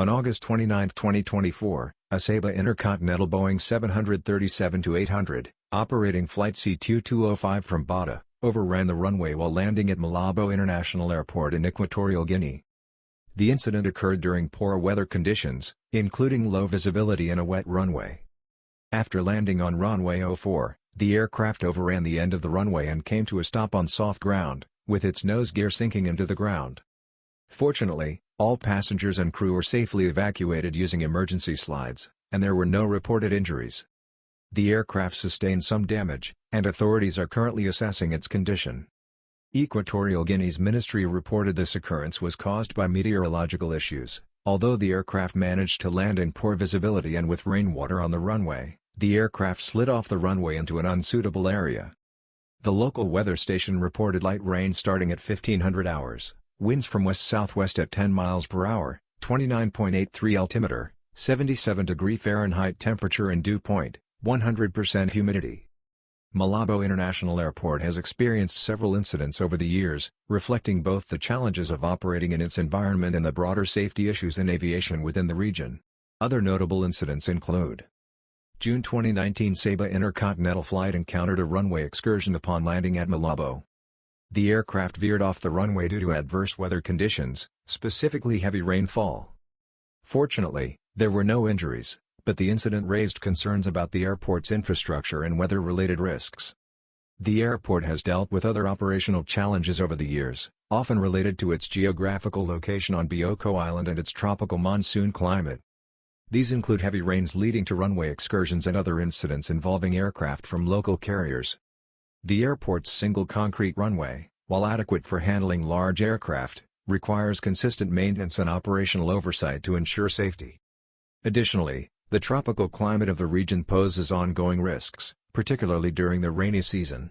On August 29, 2024, a Ceiba Intercontinental Boeing 737-800, operating Flight C-2205 from Bata, overran the runway while landing at Malabo International Airport in Equatorial Guinea. The incident occurred during poor weather conditions, including low visibility and a wet runway. After landing on runway 04, the aircraft overran the end of the runway and came to a stop on soft ground, with its nose gear sinking into the ground. Fortunately, all passengers and crew were safely evacuated using emergency slides, and there were no reported injuries. The aircraft sustained some damage, and authorities are currently assessing its condition. Equatorial Guinea's ministry reported this occurrence was caused by meteorological issues. Although the aircraft managed to land in poor visibility and with rainwater on the runway, the aircraft slid off the runway into an unsuitable area. The local weather station reported light rain starting at 1500 hours, winds from west-southwest at 10 miles per hour, 29.83 altimeter, 77 Fahrenheit temperature and dew point, 100% humidity. Malabo International Airport has experienced several incidents over the years, reflecting both the challenges of operating in its environment and the broader safety issues in aviation within the region. Other notable incidents include: June 2019, Ceiba Intercontinental flight encountered a runway excursion upon landing at Malabo. The aircraft veered off the runway due to adverse weather conditions, specifically heavy rainfall. Fortunately, there were no injuries, but the incident raised concerns about the airport's infrastructure and weather-related risks. The airport has dealt with other operational challenges over the years, often related to its geographical location on Bioko Island and its tropical monsoon climate. These include heavy rains leading to runway excursions and other incidents involving aircraft from local carriers. The airport's single concrete runway, while adequate for handling large aircraft, requires consistent maintenance and operational oversight to ensure safety. Additionally, the tropical climate of the region poses ongoing risks, particularly during the rainy season.